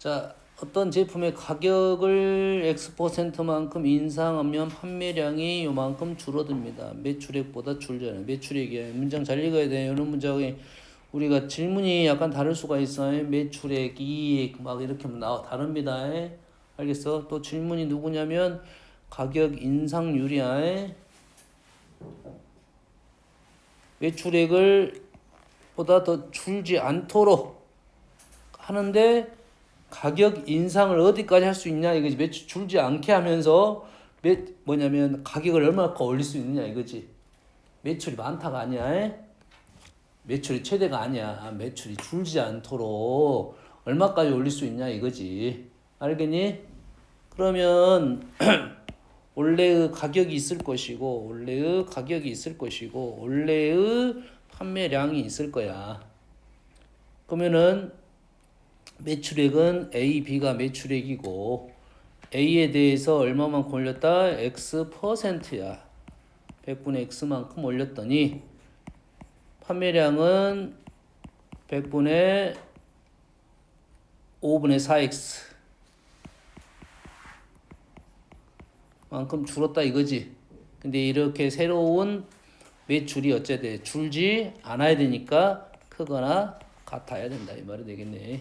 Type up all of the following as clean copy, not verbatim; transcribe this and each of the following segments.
자, 어떤 제품의 가격을 X%만큼 인상하면 판매량이 요만큼 줄어듭니다. 매출액보다 줄잖아요. 매출액이 문장 잘 읽어야 돼요. 이런 문장이 우리가 질문이 약간 다를 수가 있어요. 매출액, 이익 막 이렇게 나와 다릅니다. 알겠어? 또 질문이 누구냐면 가격 인상률이야. 매출액을 보다 더 줄지 않도록 하는데 가격 인상을 어디까지 할 수 있냐 이거지. 매출 줄지 않게 하면서 뭐냐면 가격을 얼마나 올릴 수 있느냐 이거지. 매출이 많다가 아니야. 매출이 최대가 아니야. 매출이 줄지 않도록 얼마까지 올릴 수 있냐 이거지. 알겠니? 그러면 원래의 가격이 있을 것이고 원래의 가격이 있을 것이고 원래의 판매량이 있을 거야. 그러면은 매출액은 A, B가 매출액이고 A에 대해서 얼마만큼 올렸다? X%야. 100분의 X만큼 올렸더니 판매량은 100분의 5분의 4X 만큼 줄었다 이거지. 근데 이렇게 새로운 매출이 어쨌든 줄지 않아야 되니까 크거나 같아야 된다 이 말이 되겠네.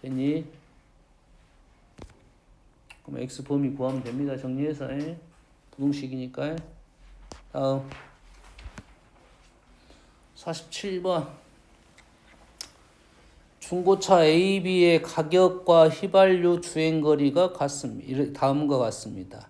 됐니? 그럼 X 범위 구하면 됩니다. 정리해서 부동식이니까. 다음 47번 중고차 A, B의 가격과 휘발유 주행거리가 같습니다. 다음과 같습니다.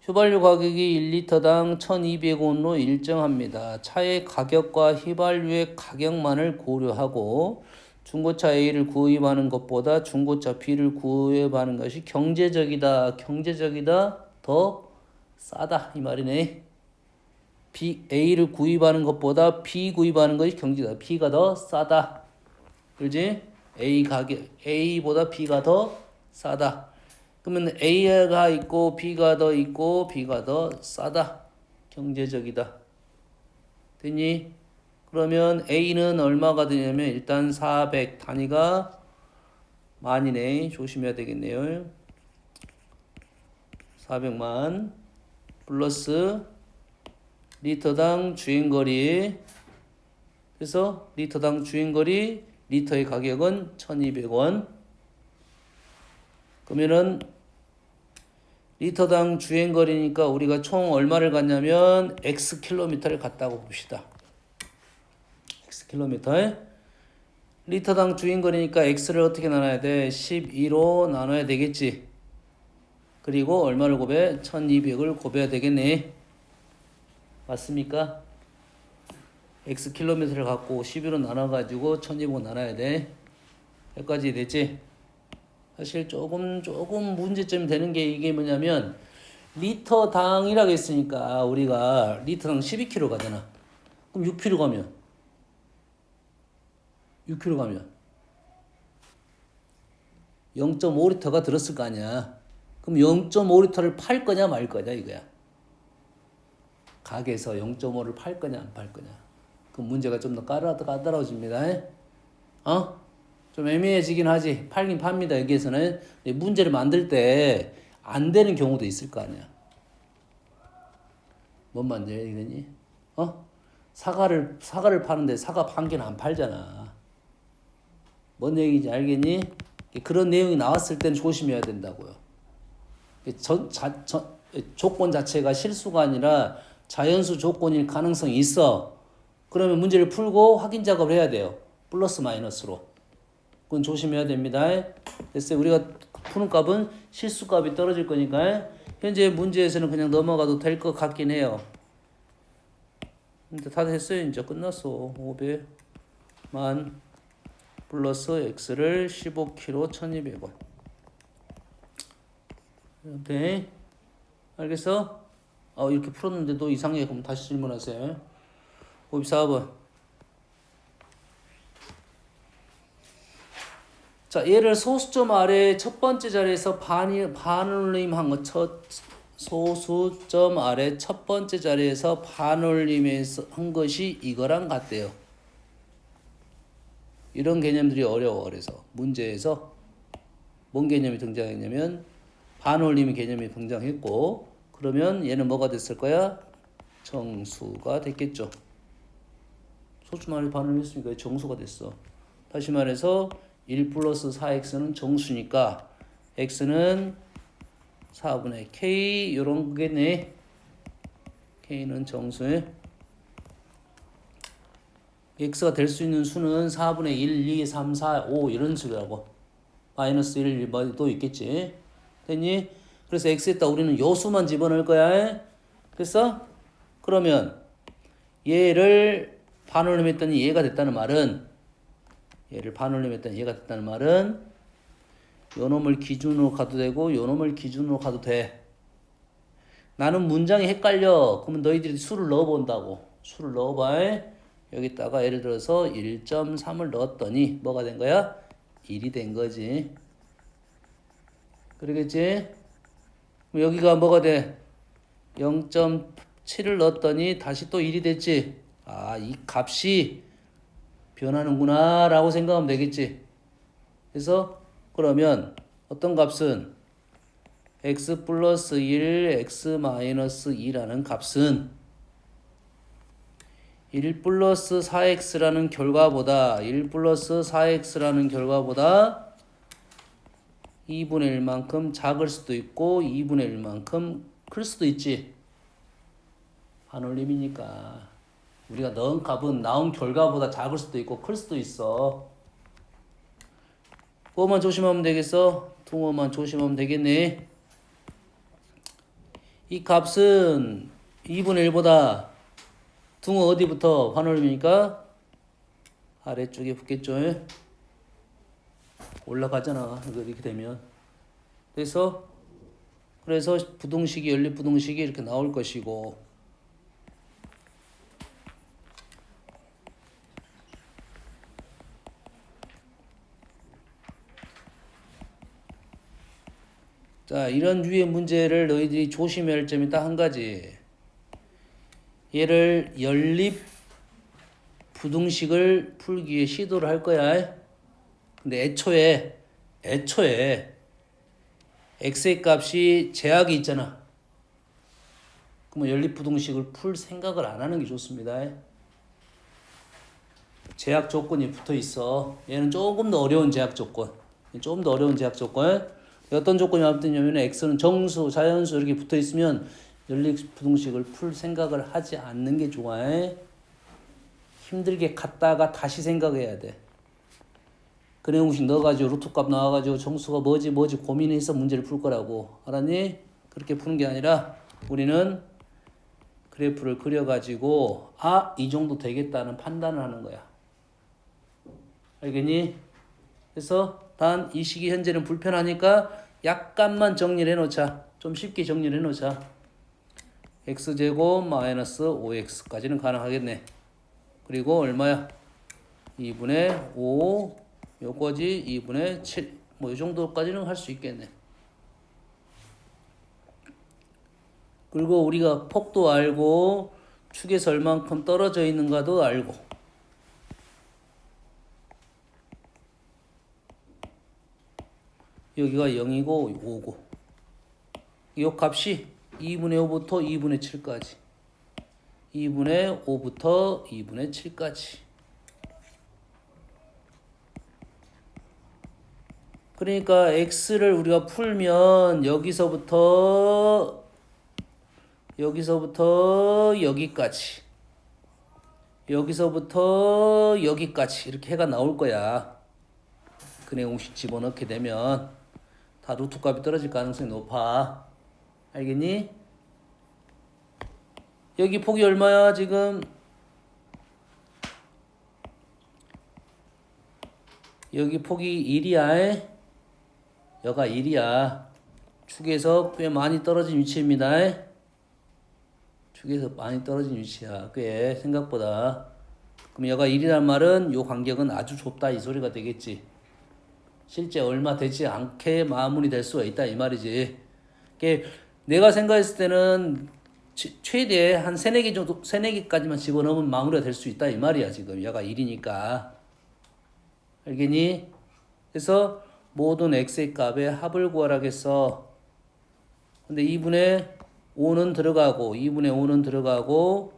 휘발유 가격이 1리터당 1,200원으로 일정합니다. 차의 가격과 휘발유의 가격만을 고려하고 중고차 A를 구입하는 것보다 중고차 B를 구입하는 것이 경제적이다. 더 싸다 이 말이네. A를 구입하는 것보다 B 구입하는 것이 경제다. B가 더 싸다. 그렇지? A보다 B가 더 싸다. 그러면 A가 있고 B가 더 있고 B가 더 싸다. 경제적이다. 됐니? 그러면 A는 얼마가 되냐면 일단 400 단위가 만이네. 조심해야 되겠네요. 400만 플러스 리터당 주행거리. 그래서 리터당 주행거리 리터의 가격은 1,200원. 그러면은 리터당 주행거리니까 우리가 총 얼마를 갔냐면 X 킬로미터를 갔다고 봅시다. X 킬로미터. 리터당 주행거리니까 X를 어떻게 나눠야 돼? 12로 나눠야 되겠지. 그리고 얼마를 곱해? 1,200을 곱해야 되겠네. 맞습니까? X 킬로미터를 갖고 12로 나눠가지고 1,200을 나눠야 돼. 여기까지 됐지? 사실 조금 문제점이 되는 게 이게 뭐냐면 리터당이라고 했으니까 우리가 리터당 12km 가잖아. 그럼 6km 가면 0.5리터가 들었을 거 아니야. 그럼 0.5리터를 팔 거냐 말 거냐 이거야. 가게에서 0.5를 팔 거냐 안 팔 거냐. 그 문제가 좀 더 까다로워집니다. 좀 애매해지긴 하지. 팔긴 팝니다. 여기에서는 문제를 만들 때 안 되는 경우도 있을 거 아니야. 뭔 말인지 알겠니? 사과를 파는데 사과 반 개는 안 팔잖아. 뭔 얘기인지 알겠니? 그런 내용이 나왔을 때는 조심해야 된다고요. 조건 자체가 실수가 아니라 자연수 조건일 가능성이 있어. 그러면 문제를 풀고 확인 작업을 해야 돼요. 플러스 마이너스로. 그건 조심해야 됩니다. 됐어요. 우리가 푸는 값은 실수값이 떨어질 거니까 현재 문제에서는 그냥 넘어가도 될 것 같긴 해요. 근데 다 됐어요. 이제 끝났어. 500만 플러스 X를 15kg 1,200원. 오케이. 알겠어? 이렇게 풀었는데 또 이상해. 그럼 다시 질문하세요. 54번. 자, 얘를 소수점 아래 첫 번째 자리에서 반올림한 거, 소수점 아래 첫 번째 자리에서 반올림해서 한 것이 이거랑 같대요. 이런 개념들이 어려워. 그래서 문제에서 뭔 개념이 등장했냐면 반올림의 개념이 등장했고 그러면 얘는 뭐가 됐을 거야? 정수가 됐겠죠. 소수만을 반올림했으니까 정수가 됐어. 다시 말해서 1 플러스 4x는 정수니까 x는 4분의 k 요런 거겠네. k는 정수에 x가 될 수 있는 수는 4분의 1, 2, 3, 4, 5 이런 수라고. 마이너스 1, 또 있겠지. 됐니? 그래서 x에다 우리는 요 수만 집어넣을 거야. 됐어? 그러면 얘를 반올림했더니 얘가 됐다는 말은 얘를 반올림했더니 얘가 됐다는 말은 요 놈을 기준으로 가도 되고 요 놈을 기준으로 가도 돼. 나는 문장이 헷갈려. 그러면 너희들이 수를 넣어본다고. 수를 넣어봐. 여기다가 예를 들어서 1.3을 넣었더니 뭐가 된 거야? 1이 된 거지. 그러겠지? 그럼 여기가 뭐가 돼? 0.7을 넣었더니 다시 또 1이 됐지. 아, 이 값이 변하는구나 라고 생각하면 되겠지. 그래서 그러면 어떤 값은 x 플러스 1, x 마이너스 2라는 값은 1 플러스 4x라는 결과보다 1 플러스 4x라는 결과보다 2분의 1만큼 작을 수도 있고 2분의 1만큼 클 수도 있지. 반올림이니까 우리가 넣은 값은 나온 결과보다 작을 수도 있고 클 수도 있어. 그거만 조심하면 되겠어. 둥어만 조심하면 되겠네. 이 값은 2분의 1보다 둥어 어디부터 반올림이니까 아래쪽에 붙겠죠. 올라가잖아. 이렇게 되면. 그래서 부등식이 연립부등식이 이렇게 나올 것이고 자, 이런 유의 문제를 너희들이 조심해야 할 점이 딱 한 가지. 얘를 연립 부등식을 풀기 위해 시도를 할 거야. 근데 애초에 x의 값이 제약이 있잖아. 그러면 연립 부등식을 풀 생각을 안 하는 게 좋습니다. 제약 조건이 붙어 있어. 얘는 조금 더 어려운 제약 조건. 어떤 조건이 붙냐면 x는 정수, 자연수 이렇게 붙어 있으면 연립 부등식을 풀 생각을 하지 않는 게 좋아. 힘들게 갔다가 다시 생각해야 돼. 근해공식 넣어가지고 루트값 나와가지고 정수가 뭐지 고민해서 문제를 풀 거라고. 알았니? 그렇게 푸는 게 아니라 우리는 그래프를 그려가지고 이 정도 되겠다는 판단을 하는 거야. 알겠니? 그래서 단 이 시기 현재는 불편하니까 약간만 정리를 해놓자. 좀 쉽게 정리를 해놓자. x제곱 마이너스 5x까지는 가능하겠네. 그리고 얼마야? 2분의 5 요거지 2분의 7 뭐 이 정도까지는 할 수 있겠네. 그리고 우리가 폭도 알고 축에서 얼만큼 떨어져 있는가도 알고 여기가 0이고 5고 이 값이 2분의 5부터 2분의 7까지 2분의 5부터 2분의 7까지 그러니까 x를 우리가 풀면 여기서부터 여기까지 여기서부터 여기까지 이렇게 해가 나올 거야. 근해공식 집어넣게 되면 다 루트 값이 떨어질 가능성이 높아. 알겠니? 여기 폭이 얼마야 지금? 여기 폭이 1이야. 여가 1이야. 축에서 꽤 많이 떨어진 위치입니다. 축에서 많이 떨어진 위치야. 꽤 생각보다. 그럼 여가 1이란 말은 요 간격은 아주 좁다 이 소리가 되겠지. 실제 얼마 되지 않게 마무리될 수가 있다 이 말이지. 내가 생각했을 때는 최대 한 3-4개 정도 3-4개까지만 집어넣으면 마무리가 될 수 있다 이 말이야. 지금 여가 1이니까. 알겠니? 그래서 모든 x의 값의 합을 구하라겠어. 근데 2분의 5는 들어가고 2분의 5는 들어가고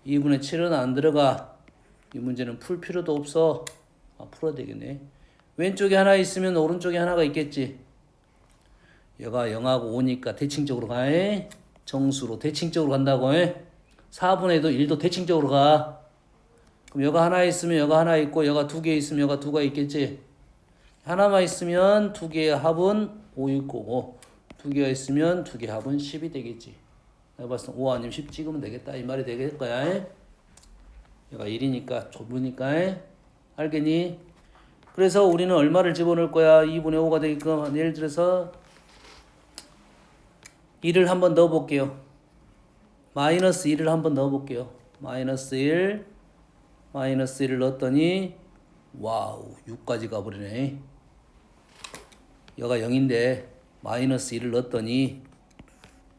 2분의 7은 안 들어가. 이 문제는 풀 필요도 없어. 풀어야 되겠네. 왼쪽에 하나 있으면 오른쪽에 하나가 있겠지. 얘가 0하고 5니까 대칭적으로 가. 정수로 대칭적으로 간다고. 4분의 1도 대칭적으로 가. 그럼 여가 하나 있으면 여가 하나 있고 여가 두 개 있으면 여가 두가 있겠지. 하나만 있으면 두 개의 합은 5일 거고 두 개가 있으면 두 개의 합은 10이 되겠지. 내가 봤을 때 5 아니면 10 찍으면 되겠다. 이 말이 되겠을 거야. 얘가 1이니까 좁으니까. 알겠니? 그래서 우리는 얼마를 집어넣을 거야? 2분의 5가 되게끔. 예를 들어서 1을 한번 넣어볼게요. 마이너스 1을 한번 넣어볼게요. 마이너스 1을 넣었더니 와우 6까지 가버리네. 얘가 0인데 마이너스 1을 넣었더니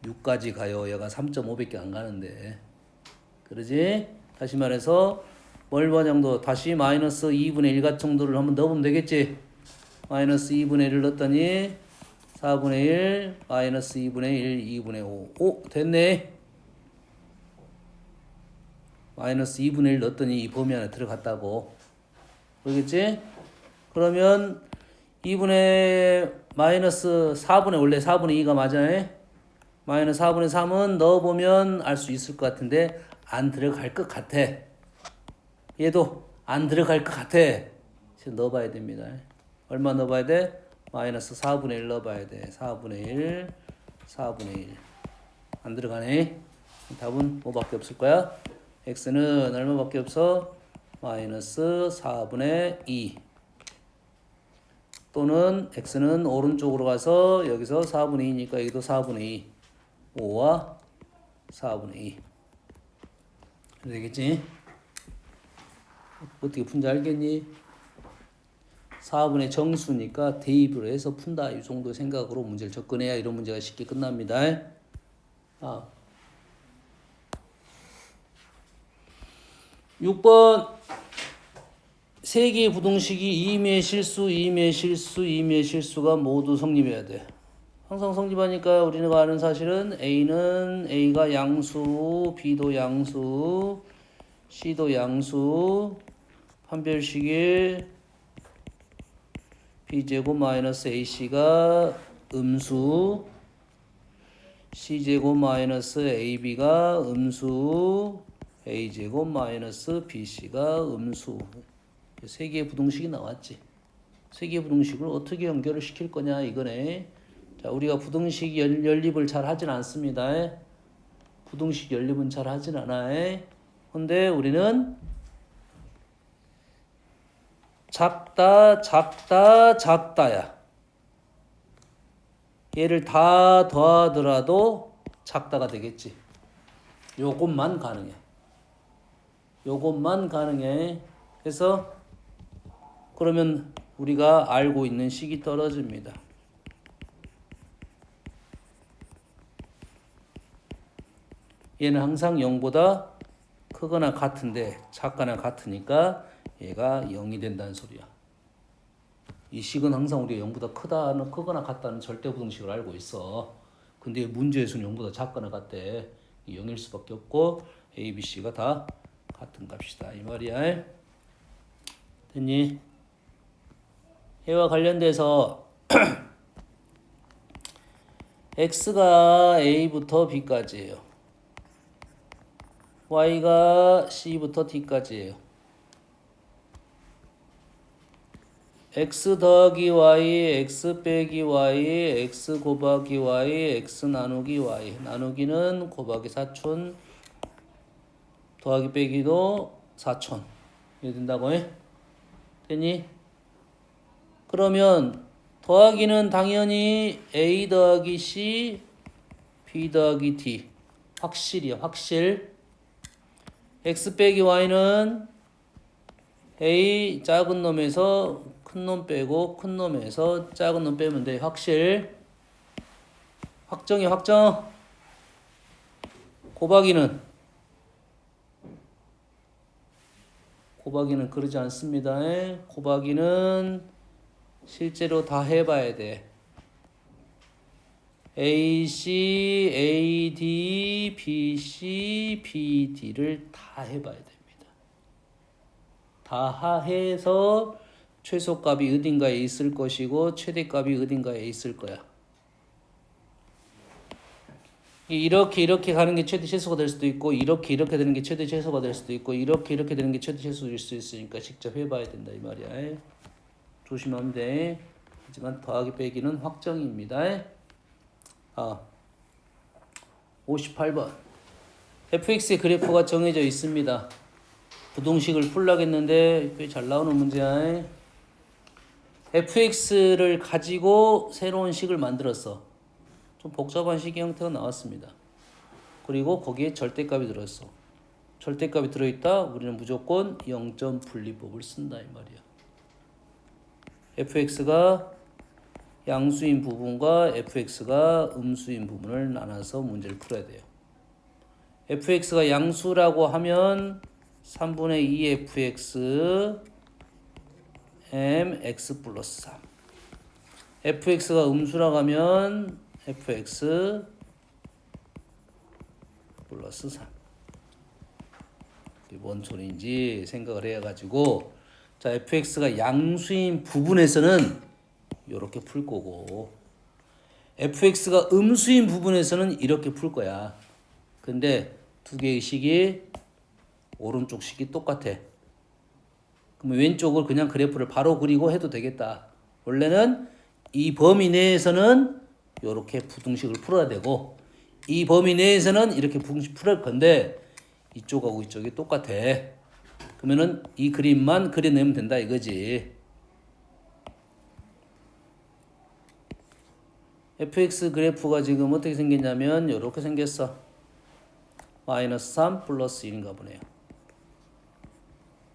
6까지 가요. 얘가 3.5밖에 안 가는데. 그러지? 다시 말해서 뭘 반영도 다시 마이너스 2분의 1 같은 정도를 한번 넣어보면 되겠지. 마이너스 2분의 1을 넣었더니 4분의 1 마이너스 2분의 1 2분의 5. 오 됐네. 마이너스 2분의 1 넣었더니 이 범위 안에 들어갔다고. 그러겠지? 그러면 2분의 마이너스 4분의 원래 4분의 2가 맞아. 마이너스 4분의 3은 넣어보면 알 수 있을 것 같은데 안 들어갈 것 같아. 얘도 안 들어갈 것 같아. 지금 넣어봐야 됩니다. 얼마 넣어봐야 돼? 마이너스 4분의 1 넣어봐야 돼. 4분의 1 4분의 1 안 들어가네. 답은 뭐밖에 없을 거야? x는 얼마밖에 없어? 마이너스 4분의 2 또는 x는 오른쪽으로 가서 여기서 4분의 2니까 여기도 4분의 2 5와 4분의 2 되겠지? 어떻게 푼지 알겠니? 4분의 정수니까 대입을 해서 푼다. 이 정도 생각으로 문제를 접근해야 이런 문제가 쉽게 끝납니다. 6번 세 개의 부등식이 임의의 실수, 임의의 실수, 임의의 실수가 모두 성립해야 돼. 항상 성립하니까 우리가 아는 사실은 A가 양수, B도 양수, C도 양수, 판별식의 B제곱 마이너스 AC가 음수, C제곱 마이너스 AB가 음수, A제곱 마이너스 BC가 음수. 세 개의 부등식이 나왔지. 세 개의 부등식을 어떻게 연결을 시킬 거냐 이거네. 자, 우리가 부등식 연립을 잘 하진 않습니다. 부등식 연립은 잘 하진 않아. 근데 우리는 작다야. 얘를 다 더하더라도 작다가 되겠지. 요것만 가능해. 그래서 그러면 우리가 알고 있는 식이 떨어집니다. 얘는 항상 0보다 크거나 같은데 작거나 같으니까 얘가 0이 된다는 소리야. 이 식은 항상 우리가 0보다 크거나 같다는 절대 부등식을 알고 있어. 근데 문제에서는 0보다 작거나 같대. 0일 수밖에 없고 A, B, C가 다 같은 값이다. 이 말이야. 됐니? 얘와 관련돼서 X가 A부터 B까지예요. Y가 C부터 D까지예요. X 더하기 Y, X 빼기 Y, X 곱하기 Y, X 나누기 Y. 나누기는 곱하기 사촌, 더하기 빼기도 사촌. 이래 된다고 해? 됐니? 그러면 더하기는 당연히 A 더하기 C, B 더하기 D. 확실이야, 확실. X 빼기 Y는 A 작은 놈에서 큰 놈 빼고 큰 놈에서 작은 놈 빼면 돼. 확실. 확정이야, 확정. 곱하기는 그러지 않습니다. 곱하기는 실제로 다 해봐야 돼. AC, AD, BC, BD를 다 해봐야 됩니다. 다 해서 최소값이 어딘가에 있을 것이고 최대값이 어딘가에 있을 거야. 이렇게 가는 게 최대 최소가 될 수도 있고 이렇게 되는 게 최대 최소가 될 수도 있고 이렇게 되는 게 최대 최소일 수 있으니까 직접 해봐야 된다 이 말이야. 조심하면 돼. 하지만 더하기 빼기는 확정입니다. 58번 fx의 그래프가 정해져 있습니다. 부동식을 풀라겠는데 꽤 잘 나오는 문제야. fx를 가지고 새로운 식을 만들었어. 좀 복잡한 식의 형태가 나왔습니다. 그리고 거기에 절대값이 들어있어. 절대값이 들어있다. 우리는 무조건 0점 분리법을 쓴다 이 말이야. fx가 양수인 부분과 fx가 음수인 부분을 나눠서 문제를 풀어야 돼요. fx가 양수라고 하면 3분의 2 fx mx 플러스 3. fx가 음수라고 하면 fx 플러스 3. 이게 뭔 소리인지 생각을 해가지고 자 fx가 양수인 부분에서는 이렇게 풀 거고 fx가 음수인 부분에서는 이렇게 풀 거야. 근데 두 개의 식이 오른쪽 식이 똑같아. 그러면 왼쪽을 그냥 그래프를 바로 그리고 해도 되겠다. 원래는 이 범위 내에서는 이렇게 부등식을 풀어야 되고 이 범위 내에서는 이렇게 부등식 풀을 건데 이쪽하고 이쪽이 똑같아. 그러면은 이 그림만 그려내면 된다 이거지. fx 그래프가 지금 어떻게 생겼냐면 이렇게 생겼어. 마이너스 3 플러스 1인가 보네요.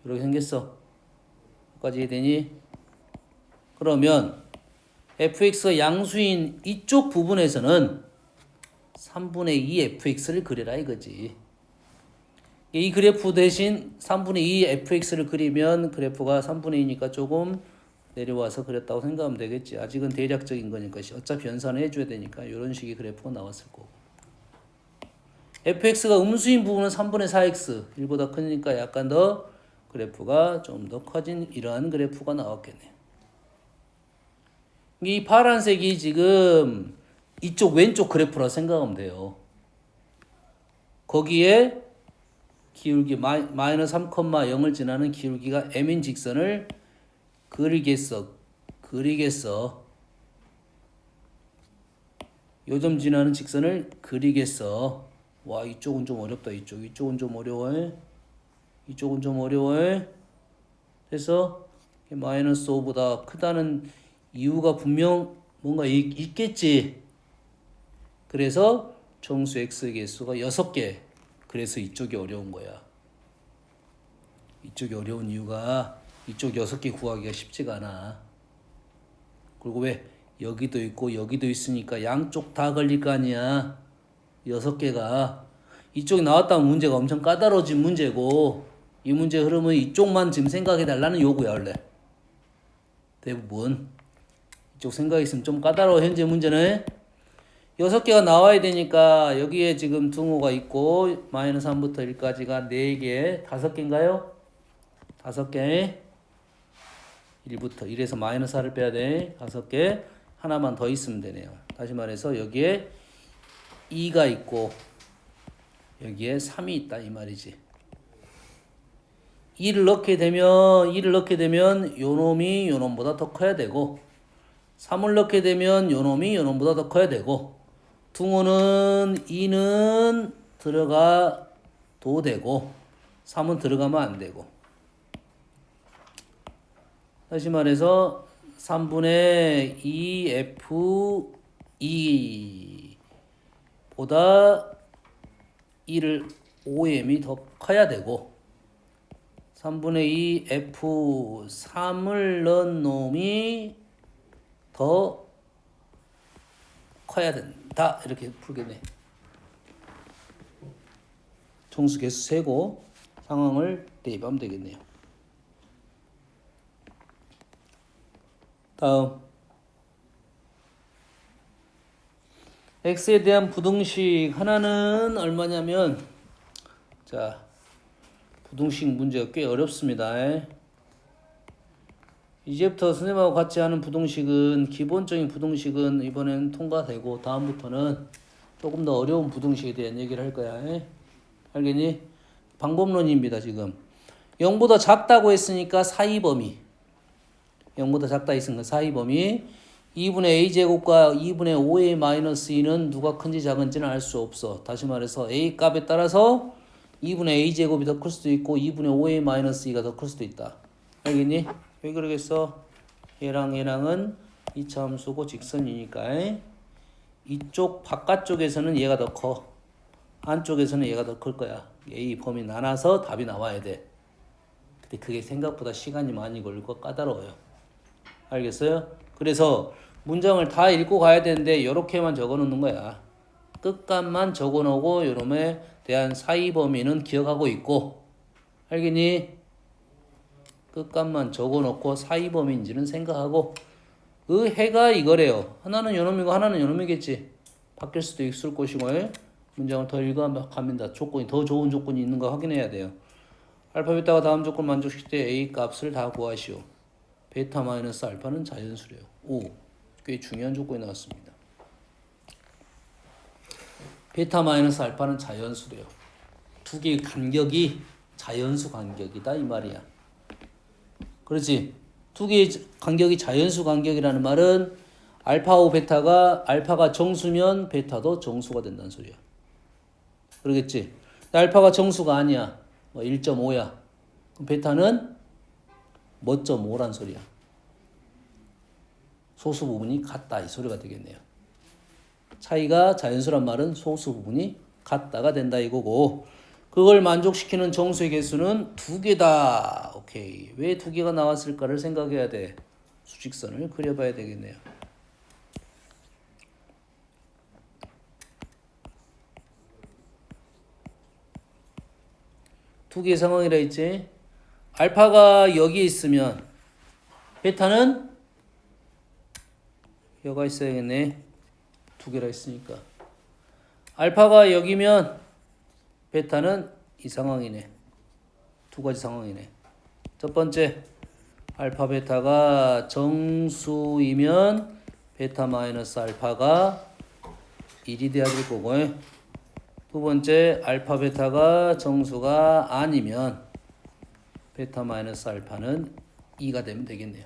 이렇게 생겼어. 여기까지 이해되니? 그러면 fx가 양수인 이쪽 부분에서는 3분의 2 fx를 그려라 이거지. 이 그래프 대신 3분의 2 fx를 그리면 그래프가 3분의 2니까 조금 내려와서 그렸다고 생각하면 되겠지. 아직은 대략적인 거니까 어차피 연산을 해줘야 되니까 이런 식의 그래프가 나왔을 거고. fx가 음수인 부분은 3분의 4x 1보다 크니까 약간 더 그래프가 좀 더 커진 이러한 그래프가 나왔겠네요. 이 파란색이 지금 이쪽 왼쪽 그래프라 생각하면 돼요. 거기에 기울기 마이너스 3,0을 지나는 기울기가 m인 직선을 그리겠어. 요점 지나는 직선을 그리겠어. 와 이쪽은 좀 어렵다. 이쪽은 좀 어려워. 그래서 마이너스 5보다 크다는 이유가 분명 뭔가 있겠지. 그래서 정수 x의 개수가 6개. 그래서 이쪽이 어려운 거야. 이쪽이 어려운 이유가 이쪽 6개 구하기가 쉽지가 않아. 그리고 왜 여기도 있고 여기도 있으니까 양쪽 다 걸릴 거 아니야. 6개가. 이쪽이 나왔다면 문제가 엄청 까다로워진 문제고 이 문제 흐름은 이쪽만 지금 생각해 달라는 요구야 원래. 대부분. 이쪽 생각이 있으면 좀 까다로워 현재 문제는. 6개가 나와야 되니까 여기에 지금 등호가 있고 마이너스 3부터 1까지가 4개, 5개인가요? 5개. 1부터 1에서 마이너스 4를 빼야 돼. 5개. 하나만 더 있으면 되네요. 다시 말해서 여기에 2가 있고 여기에 3이 있다 이 말이지. 2를 넣게 되면 요놈이 요놈보다 더 커야 되고 3을 넣게 되면 요놈이 요놈보다 더 커야 되고 등호는 2는 들어가도 되고 3은 들어가면 안 되고 다시 말해서 3분의 2 f2 보다 1을 OM이 더 커야 되고 3분의 2 f3을 넣은 놈이 더 커야 된다. 이렇게 풀겠네. 정수 개수 세고 상황을 대입하면 되겠네요. 다음 x에 대한 부등식 하나는 얼마냐면 자 부등식 문제가 꽤 어렵습니다. 이제부터 선생님하고 같이 하는 부등식은 기본적인 부등식은 이번에는 통과되고 다음부터는 조금 더 어려운 부등식에 대한 얘기를 할 거야. 알겠니? 방법론입니다. 지금 0보다 작다고 했으니까 사이범위 0보다 작다 했으니까 사이범위 2분의 a제곱과 2분의 5a 마이너스 2는 누가 큰지 작은지는 알 수 없어. 다시 말해서 a 값에 따라서 2분의 a제곱이 더 클 수도 있고 2분의 5a 마이너스 2가 더 클 수도 있다. 알겠니? 왜 그러겠어? 얘랑은 이차 함수고 직선이니까 이쪽 바깥쪽에서는 얘가 더 커. 안쪽에서는 얘가 더 클 거야. a 범위 나눠서 답이 나와야 돼. 근데 그게 생각보다 시간이 많이 걸리고 까다로워요. 알겠어요? 그래서 문장을 다 읽고 가야 되는데 이렇게만 적어 놓는 거야. 끝값만 적어 놓고 요놈에 대한 사이 범위는 기억하고 있고. 알겠니? 끝값만 적어 놓고 사이 범위인지는 생각하고. 그 해가 이거래요. 하나는 요놈이고 하나는 요놈이겠지. 바뀔 수도 있을 것이고. 문장을 더 읽어갑니다. 조건이 더 좋은 조건이 있는 거 확인해야 돼요. 알파 베타가 다음 조건 만족시킬 때 a 값을 다 구하시오. 베타 마이너스 알파는 자연수래요. 오, 꽤 중요한 조건이 나왔습니다. 베타 마이너스 알파는 자연수래요. 두 개의 간격이 자연수 간격이다 이 말이야. 그렇지? 두 개의 간격이 자연수 간격이라는 말은 알파하고 베타가 알파가 정수면 베타도 정수가 된다는 소리야. 그러겠지? 알파가 정수가 아니야. 1.5야. 그럼 베타는 뭐 0.5란 소리야. 소수 부분이 같다 이 소리가 되겠네요. 차이가 자연수란 말은 소수 부분이 같다가 된다 이거고 그걸 만족시키는 정수의 개수는 2개다. 오케이. 왜 2개가 나왔을까를 생각해야 돼. 수직선을 그려봐야 되겠네요. 두 개의 상황이라 했지. 알파가 여기 있으면 베타는 여가 있어야겠네. 2개라 했으니까. 알파가 여기면 베타는 이 상황이네. 두 가지 상황이네. 첫 번째, 알파 베타가 정수이면 베타 마이너스 알파가 1이 돼야 될 거고. 두 번째, 알파 베타가 정수가 아니면 베타 마이너스 알파는 2가 되면 되겠네요.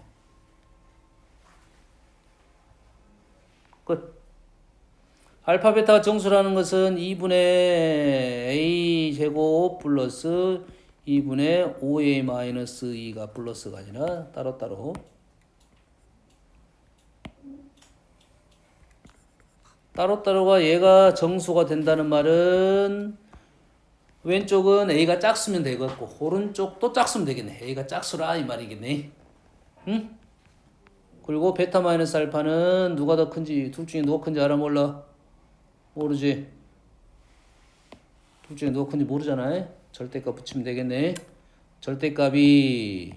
끝. 알파 베타가 정수라는 것은 2분의 a 제곱 플러스 2분의 5a 마이너스 2가 플러스가 아니라 따로따로 따로따로가 얘가 정수가 된다는 말은 왼쪽은 a가 작으면 되겠고 오른쪽도 작으면 되겠네. a가 작수라 이 말이겠네. 응? 그리고 베타 마이너스 알파는 누가 더 큰지 둘 중에 누가 큰지 알아 몰라? 모르지. 둘 중에 누가 큰지 모르잖아. 절대값 붙이면 되겠네. 절대값이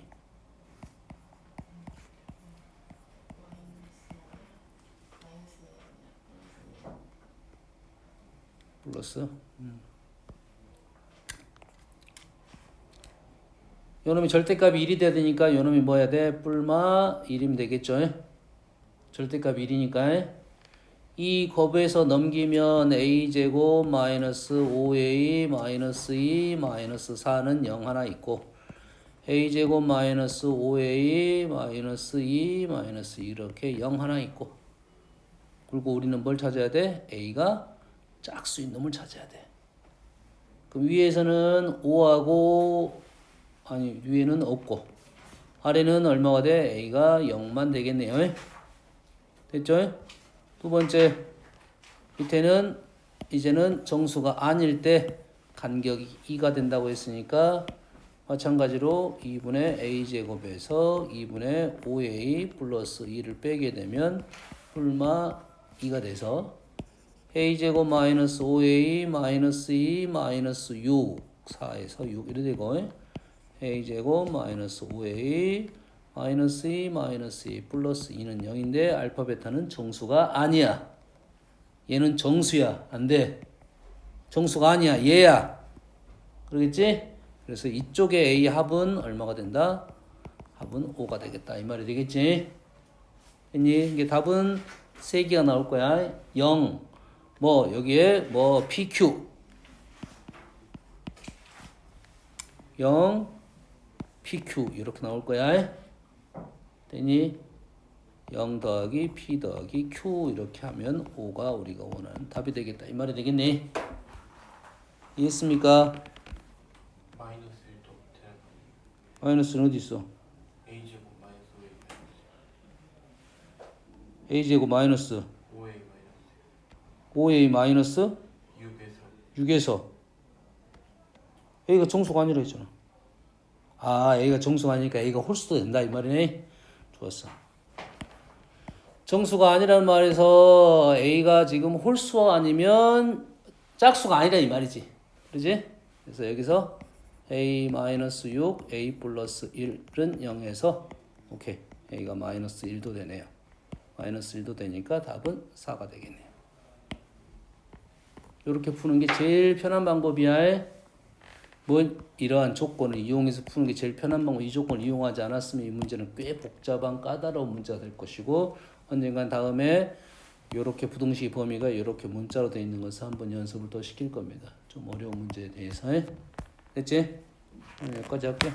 플러스 요놈이 절대값이 1이 돼야 되니까 요놈이 뭐 해야 돼? 뿔마 1이면 되겠죠. 절대값이 1이니까 이 곱에서 넘기면 a제곱 마이너스 5a 마이너스 2 마이너스 4는 0 하나 있고 a제곱 마이너스 5a 마이너스 2 마이너스 2 이렇게 0 하나 있고 그리고 우리는 뭘 찾아야 돼? a가 짝수인 놈을 찾아야 돼. 그럼 위에서는 5하고 아니 위에는 없고 아래는 얼마가 돼? a가 0만 되겠네요. 됐죠? 두 번째 밑에는 이제는 정수가 아닐 때 간격이 2가 된다고 했으니까 마찬가지로 2분의 a제곱에서 2분의 5a 플러스 2를 빼게 되면 뿔마 2가 돼서 a제곱 마이너스 5a 마이너스 2 마이너스 6 4에서 6 이렇게 되고 a제곱 마이너스 5a 마이너스 2 플러스 2는 0인데 알파 베타는 정수가 아니야. 얘는 정수야. 안 돼. 정수가 아니야. 얘야. 그러겠지? 그래서 이쪽에 A 합은 얼마가 된다? 합은 5가 되겠다. 이 말이 되겠지? 했니? 이게 답은 3개가 나올 거야. 0. 뭐 여기에 뭐 PQ 0 PQ 이렇게 나올 거야. 되니? 0 더하기 P 더하기 Q 이렇게 하면 5가 우리가 원하는 답이 되겠다. 이 말이 되겠니? 이해했습니까? 마이너스 1도 대략 마이너스는 어디 있어? a제곱 마이너스 5a A제곱 마이너스 5a 마이너스 5A 마이너스 6에서 6에서 A가 정수가 아니라 했잖아. 아, A가 정수가 아니니까 A가 홀수도 된다 이 말이네. 좋았어. 정수가 아니라는 말에서 A가 지금 홀수 아니면 짝수가 아니라 이 말이지. 그러지? 그래서 여기서 A-6, A 플러스 1은 0에서 오케이. A가 마이너스 1도 되네요. 마이너스 1도 되니까 답은 4가 되겠네요. 이렇게 푸는 게 제일 편한 방법이야. 뭐 이러한 조건을 이용해서 푸는 게 제일 편한 방법. 이 조건을 이용하지 않았으면 이 문제는 꽤 복잡한 까다로운 문제가 될 것이고 언젠간 다음에 이렇게 부등식 범위가 이렇게 문자로 되어 있는 것을 한번 연습을 더 시킬 겁니다. 좀 어려운 문제에 대해서. 됐지? 여기까지 할게요.